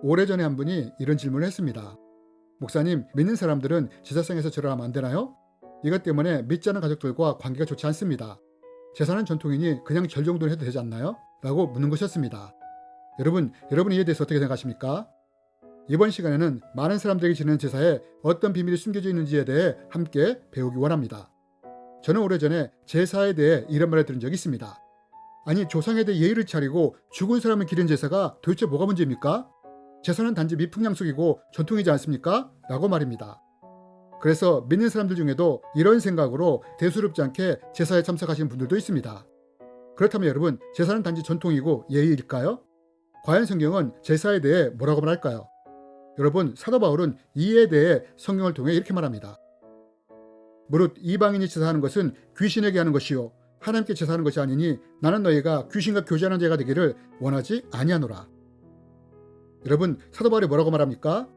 오래전에 한 분이 이런 질문을 했습니다. 목사님, 믿는 사람들은 제사상에서 절을 하면 안 되나요? 이것 때문에 믿지 않는 가족들과 관계가 좋지 않습니다. 제사는 전통이니 그냥 절 정도는 해도 되지 않나요? 라고 묻는 것이었습니다. 여러분 이에 대해서 어떻게 생각하십니까? 이번 시간에는 많은 사람들에게 지내는 제사에 어떤 비밀이 숨겨져 있는지에 대해 함께 배우기 원합니다. 저는 오래전에 제사에 대해 이런 말을 들은 적이 있습니다. 아니, 조상에 대해 예의를 차리고 죽은 사람을 기리는 제사가 도대체 뭐가 문제입니까? 제사는 단지 미풍양속이고 전통이지 않습니까? 라고 말입니다. 그래서 믿는 사람들 중에도 이런 생각으로 대수롭지 않게 제사에 참석하시는 분들도 있습니다. 그렇다면 여러분, 제사는 단지 전통이고 예의일까요? 과연 성경은 제사에 대해 뭐라고 말할까요? 여러분, 사도 바울은 이에 대해 성경을 통해 이렇게 말합니다. 무릇 이방인이 제사하는 것은 귀신에게 하는 것이요 하나님께 제사하는 것이 아니니 나는 너희가 귀신과 교제하는 자가 되기를 원하지 아니하노라. 여러분, 사도 바울이 뭐라고 말합니까?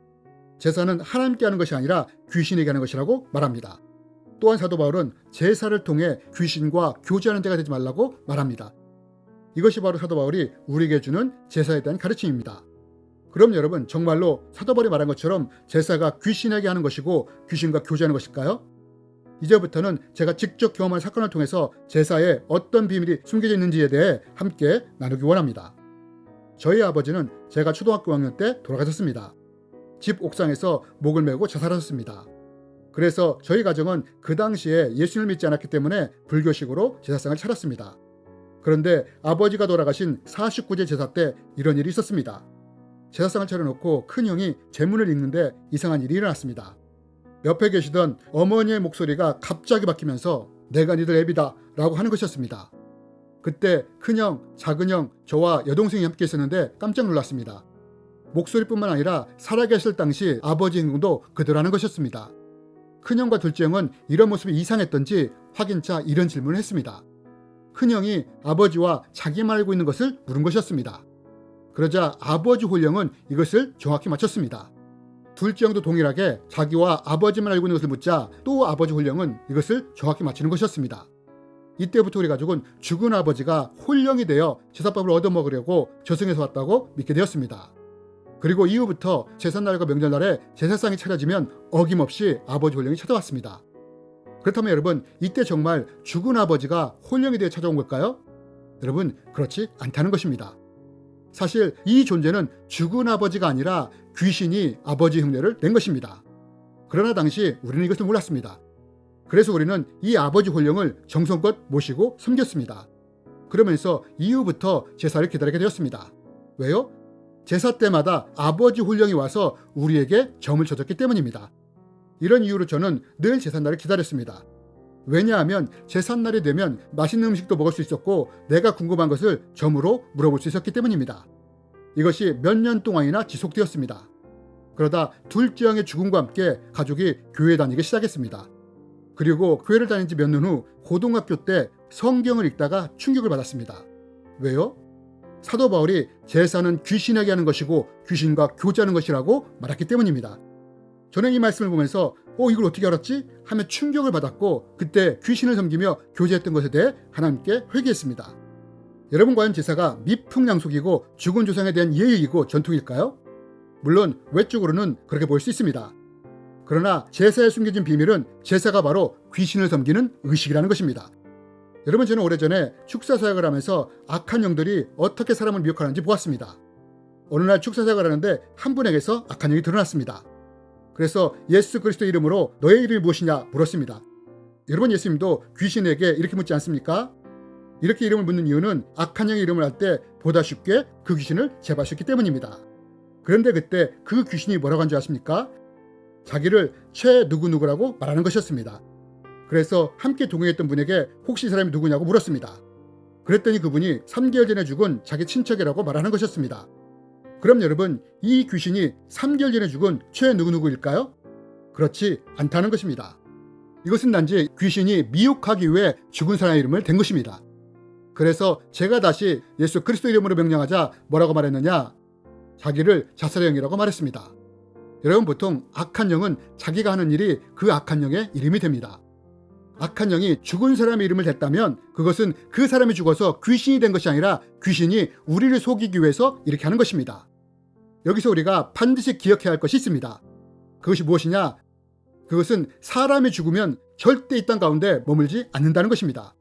제사는 하나님께 하는 것이 아니라 귀신에게 하는 것이라고 말합니다. 또한 사도 바울은 제사를 통해 귀신과 교제하는 자가 되지 말라고 말합니다. 이것이 바로 사도 바울이 우리에게 주는 제사에 대한 가르침입니다. 그럼 여러분, 정말로 사도 바울이 말한 것처럼 제사가 귀신에게 하는 것이고 귀신과 교제하는 것일까요? 이제부터는 제가 직접 경험한 사건을 통해서 제사에 어떤 비밀이 숨겨져 있는지에 대해 함께 나누기 원합니다. 저희 아버지는 제가 초등학교 5학년 때 돌아가셨습니다. 집 옥상에서 목을 메고 자살하셨습니다. 그래서 저희 가정은 그 당시에 예수님을 믿지 않았기 때문에 불교식으로 제사상을 차렸습니다. 그런데 아버지가 돌아가신 49제 제사 때 이런 일이 있었습니다. 제사상을 차려놓고 큰형이 제문을 읽는데 이상한 일이 일어났습니다. 옆에 계시던 어머니의 목소리가 갑자기 바뀌면서 내가 니들 애비다 라고 하는 것이었습니다. 그때 큰형, 작은형, 저와 여동생이 함께 있었는데 깜짝 놀랐습니다. 목소리뿐만 아니라 살아계실 당시 아버지 행동도 그대로 하는 것이었습니다. 큰형과 둘째 형은 이런 모습이 이상했던지 확인차 이런 질문을 했습니다. 큰형이 아버지와 자기만 알고 있는 것을 물은 것이었습니다. 그러자 아버지 홀령은 이것을 정확히 맞췄습니다. 둘째 형도 동일하게 자기와 아버지만 알고 있는 것을 묻자 또 아버지 홀령은 이것을 정확히 맞히는 것이었습니다. 이때부터 우리 가족은 죽은 아버지가 홀령이 되어 제사밥을 얻어먹으려고 저승에서 왔다고 믿게 되었습니다. 그리고 이후부터 제삿날과 명절날에 제사상이 차려지면 어김없이 아버지 홀령이 찾아왔습니다. 그렇다면 여러분, 이때 정말 죽은 아버지가 홀령이 되어 찾아온 걸까요? 여러분, 그렇지 않다는 것입니다. 사실 이 존재는 죽은 아버지가 아니라 귀신이 아버지 흉내를 낸 것입니다. 그러나 당시 우리는 이것을 몰랐습니다. 그래서 우리는 이 아버지 홀령을 정성껏 모시고 섬겼습니다. 그러면서 이후부터 제사를 기다리게 되었습니다. 왜요? 제사 때마다 아버지 홀령이 와서 우리에게 점을 쳐줬기 때문입니다. 이런 이유로 저는 늘 제삿날을 기다렸습니다. 왜냐하면 제삿날이 되면 맛있는 음식도 먹을 수 있었고 내가 궁금한 것을 점으로 물어볼 수 있었기 때문입니다. 이것이 몇 년 동안이나 지속되었습니다. 그러다 둘째 형의 죽음과 함께 가족이 교회 다니기 시작했습니다. 그리고 교회를 다닌 지 몇 년 후 고등학교 때 성경을 읽다가 충격을 받았습니다. 왜요? 사도 바울이 제사는 귀신에게 하는 것이고 귀신과 교제하는 것이라고 말했기 때문입니다. 저는 이 말씀을 보면서 이걸 어떻게 알았지? 하며 충격을 받았고 그때 귀신을 섬기며 교제했던 것에 대해 하나님께 회개했습니다. 여러분, 과연 제사가 미풍양속이고 죽은 조상에 대한 예의이고 전통일까요? 물론 외적으로는 그렇게 보일 수 있습니다. 그러나 제사에 숨겨진 비밀은 제사가 바로 귀신을 섬기는 의식이라는 것입니다. 여러분, 저는 오래전에 축사 사역을 하면서 악한 영들이 어떻게 사람을 미혹하는지 보았습니다. 어느 날 축사 사역을 하는데 한 분에게서 악한 영이 드러났습니다. 그래서 예수 그리스도 이름으로 너의 이름이 무엇이냐 물었습니다. 여러분, 예수님도 귀신에게 이렇게 묻지 않습니까? 이렇게 이름을 묻는 이유는 악한 영의 이름을 할 때 보다 쉽게 그 귀신을 제압하셨기 때문입니다. 그런데 그때 그 귀신이 뭐라고 한 줄 아십니까? 자기를 최 누구누구라고 말하는 것이었습니다. 그래서 함께 동행했던 분에게 혹시 이 사람이 누구냐고 물었습니다. 그랬더니 그분이 3개월 전에 죽은 자기 친척이라고 말하는 것이었습니다. 그럼 여러분, 이 귀신이 3개월 전에 죽은 최 누구누구일까요? 그렇지 않다는 것입니다. 이것은 단지 귀신이 미혹하기 위해 죽은 사람의 이름을 댄 것입니다. 그래서 제가 다시 예수 그리스도 이름으로 명령하자 뭐라고 말했느냐? 자기를 자살의 영이라고 말했습니다. 여러분, 보통 악한 영은 자기가 하는 일이 그 악한 영의 이름이 됩니다. 악한 영이 죽은 사람의 이름을 댔다면 그것은 그 사람이 죽어서 귀신이 된 것이 아니라 귀신이 우리를 속이기 위해서 이렇게 하는 것입니다. 여기서 우리가 반드시 기억해야 할 것이 있습니다. 그것이 무엇이냐? 그것은 사람이 죽으면 절대 이 땅 가운데 머물지 않는다는 것입니다.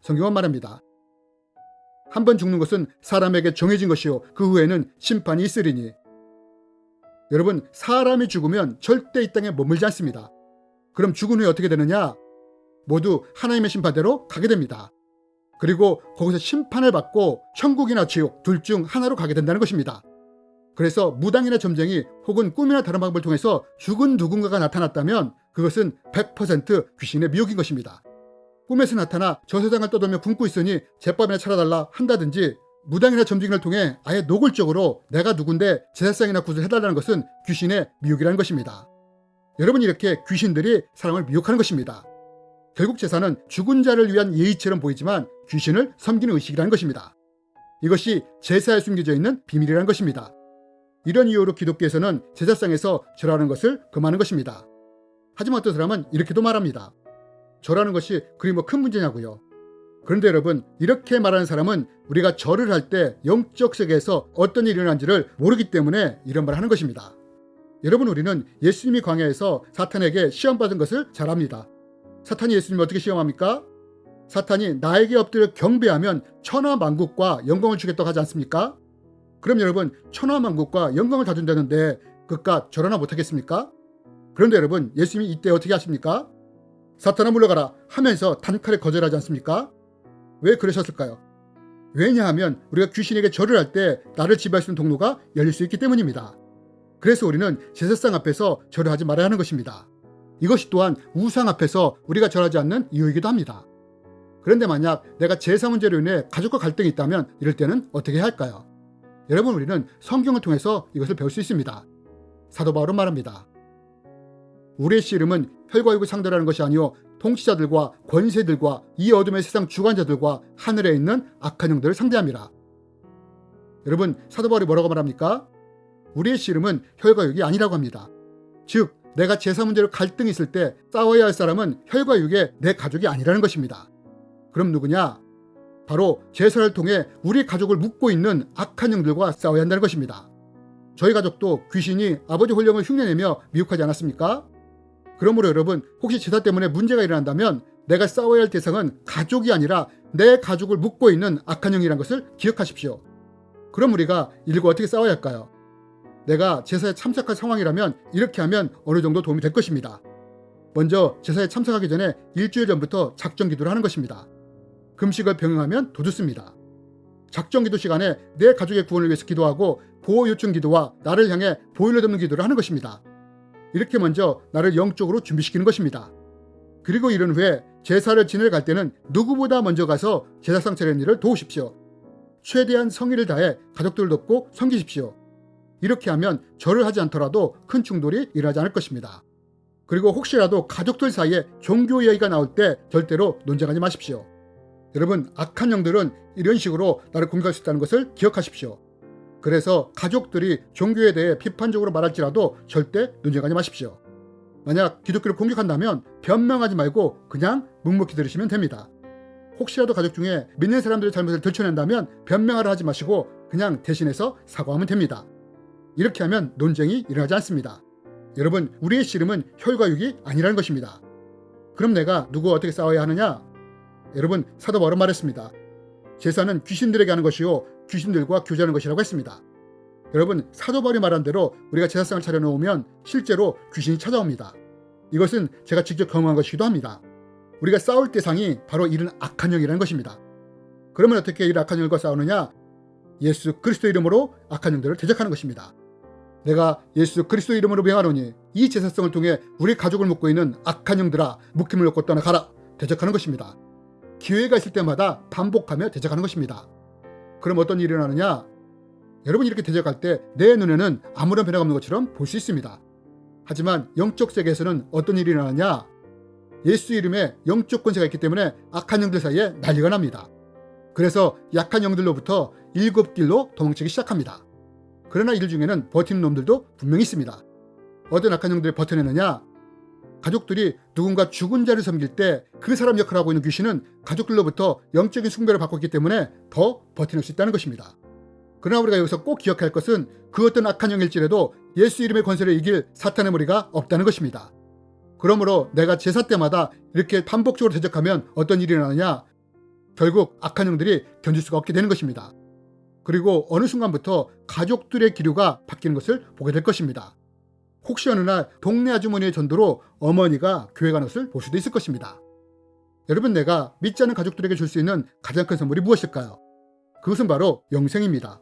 성경은 말합니다. 한 번 죽는 것은 사람에게 정해진 것이요 그 후에는 심판이 있으리니. 여러분, 사람이 죽으면 절대 이 땅에 머물지 않습니다. 그럼 죽은 후에 어떻게 되느냐? 모두 하나님의 심판대로 가게 됩니다. 그리고 거기서 심판을 받고 천국이나 지옥 둘 중 하나로 가게 된다는 것입니다. 그래서 무당이나 점쟁이 혹은 꿈이나 다른 방법을 통해서 죽은 누군가가 나타났다면 그것은 100% 귀신의 미혹인 것입니다. 꿈에서 나타나 저 세상을 떠돌며 굶고 있으니 제밥이나 차려달라 한다든지 무당이나 점쟁이를 통해 아예 노골적으로 내가 누군데 제사상이나 굿을 해달라는 것은 귀신의 미혹이라는 것입니다. 여러분, 이렇게 귀신들이 사람을 미혹하는 것입니다. 결국 제사는 죽은 자를 위한 예의처럼 보이지만 귀신을 섬기는 의식이라는 것입니다. 이것이 제사에 숨겨져 있는 비밀이라는 것입니다. 이런 이유로 기독교에서는 제사상에서 절하는 것을 금하는 것입니다. 하지만 어떤 사람은 이렇게도 말합니다. 절하는 것이 그리 큰 문제냐고요. 그런데 여러분, 이렇게 말하는 사람은 우리가 절을 할 때 영적 세계에서 어떤 일이 일어난지를 모르기 때문에 이런 말을 하는 것입니다. 여러분, 우리는 예수님이 광야에서 사탄에게 시험받은 것을 잘 압니다. 사탄이 예수님을 어떻게 시험합니까? 사탄이 나에게 엎드려 경배하면 천하만국과 영광을 주겠다고 하지 않습니까? 그럼 여러분, 천하만국과 영광을 다 준다는데 그깟 절 하나 못하겠습니까? 그런데 여러분, 예수님이 이때 어떻게 하십니까? 사탄아 물러가라 하면서 단칼에 거절하지 않습니까? 왜 그러셨을까요? 왜냐하면 우리가 귀신에게 절을 할 때 나를 지배할 수 있는 통로가 열릴 수 있기 때문입니다. 그래서 우리는 제사상 앞에서 절을 하지 말아야 하는 것입니다. 이것이 또한 우상 앞에서 우리가 절하지 않는 이유이기도 합니다. 그런데 만약 내가 제사 문제로 인해 가족과 갈등이 있다면 이럴 때는 어떻게 해야 할까요? 여러분, 우리는 성경을 통해서 이것을 배울 수 있습니다. 사도 바울은 말합니다. 우리의 씨름은 혈과 육을 상대로 하는 것이 아니요 통치자들과 권세들과 이 어둠의 세상 주관자들과 하늘에 있는 악한 영들을 상대함이라. 여러분, 사도 바울이 뭐라고 말합니까? 우리의 씨름은 혈과 육이 아니라고 합니다. 즉, 내가 제사 문제로 갈등이 있을 때 싸워야 할 사람은 혈과 육의 내 가족이 아니라는 것입니다. 그럼 누구냐? 바로 제사를 통해 우리 가족을 묶고 있는 악한 영들과 싸워야 한다는 것입니다. 저희 가족도 귀신이 아버지 혼령을 흉내내며 미혹하지 않았습니까? 그러므로 여러분, 혹시 제사 때문에 문제가 일어난다면 내가 싸워야 할 대상은 가족이 아니라 내 가족을 묶고 있는 악한 영이라는 것을 기억하십시오. 그럼 우리가 이들과 어떻게 싸워야 할까요? 내가 제사에 참석할 상황이라면 이렇게 하면 어느 정도 도움이 될 것입니다. 먼저 제사에 참석하기 전에 일주일 전부터 작정 기도를 하는 것입니다. 금식을 병행하면 더 좋습니다. 작정 기도 시간에 내 가족의 구원을 위해서 기도하고 보호 요청 기도와 나를 향해 보혈로 덮는 기도를 하는 것입니다. 이렇게 먼저 나를 영적으로 준비시키는 것입니다. 그리고 이른 후에 제사를 지내러 갈 때는 누구보다 먼저 가서 제사상 차리는 일을 도우십시오. 최대한 성의를 다해 가족들을 돕고 섬기십시오. 이렇게 하면 절을 하지 않더라도 큰 충돌이 일어나지 않을 것입니다. 그리고 혹시라도 가족들 사이에 종교 이야기가 나올 때 절대로 논쟁하지 마십시오. 여러분, 악한 영들은 이런 식으로 나를 공격할 수 있다는 것을 기억하십시오. 그래서 가족들이 종교에 대해 비판적으로 말할지라도 절대 논쟁하지 마십시오. 만약 기독교를 공격한다면 변명하지 말고 그냥 묵묵히 들으시면 됩니다. 혹시라도 가족 중에 믿는 사람들의 잘못을 들춰낸다면 변명하라 하지 마시고 그냥 대신해서 사과하면 됩니다. 이렇게 하면 논쟁이 일어나지 않습니다. 여러분, 우리의 씨름은 혈과 육이 아니라는 것입니다. 그럼 내가 누구와 어떻게 싸워야 하느냐? 여러분, 사도 바울은 말했습니다. 제사는 귀신들에게 하는 것이요 귀신들과 교제하는 것이라고 했습니다. 여러분, 사도 바울이 말한 대로 우리가 제사상을 차려놓으면 실제로 귀신이 찾아옵니다. 이것은 제가 직접 경험한 것이기도 합니다. 우리가 싸울 대상이 바로 이런 악한 영이라는 것입니다. 그러면 어떻게 이 악한 영과 싸우느냐? 예수 그리스도 이름으로 악한 영들을 대적하는 것입니다. 내가 예수 그리스도 이름으로 명하노니 이 제사성을 통해 우리 가족을 묶고 있는 악한 영들아 묶임을 놓고 떠나가라. 대적하는 것입니다. 기회가 있을 때마다 반복하며 대적하는 것입니다. 그럼 어떤 일이 일어나느냐? 여러분, 이렇게 대적할 때 내 눈에는 아무런 변화가 없는 것처럼 볼 수 있습니다. 하지만 영적 세계에서는 어떤 일이 일어나느냐? 예수 이름에 영적 권세가 있기 때문에 악한 영들 사이에 난리가 납니다. 그래서 약한 영들로부터 7길로 도망치기 시작합니다. 그러나 이들 중에는 버티는 놈들도 분명히 있습니다. 어떤 악한 영들이 버텨내느냐? 가족들이 누군가 죽은 자를 섬길 때 그 사람 역할을 하고 있는 귀신은 가족들로부터 영적인 숭배를 받고 있기 때문에 더 버텨낼 수 있다는 것입니다. 그러나 우리가 여기서 꼭 기억할 것은 그 어떤 악한 영일지라도 예수 이름의 권세를 이길 사탄의 머리가 없다는 것입니다. 그러므로 내가 제사 때마다 이렇게 반복적으로 대적하면 어떤 일이 일어나냐? 결국 악한 영들이 견딜 수가 없게 되는 것입니다. 그리고 어느 순간부터 가족들의 기류가 바뀌는 것을 보게 될 것입니다. 혹시 어느 날 동네 아주머니의 전도로 어머니가 교회 가는 것을 볼 수도 있을 것입니다. 여러분, 내가 믿지 않는 가족들에게 줄 수 있는 가장 큰 선물이 무엇일까요? 그것은 바로 영생입니다.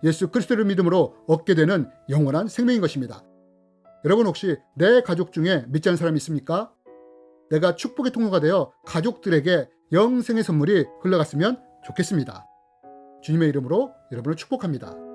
예수 그리스도를 믿음으로 얻게 되는 영원한 생명인 것입니다. 여러분, 혹시 내 가족 중에 믿지 않는 사람이 있습니까? 내가 축복의 통로가 되어 가족들에게 영생의 선물이 흘러갔으면 좋겠습니다. 주님의 이름으로 여러분을 축복합니다.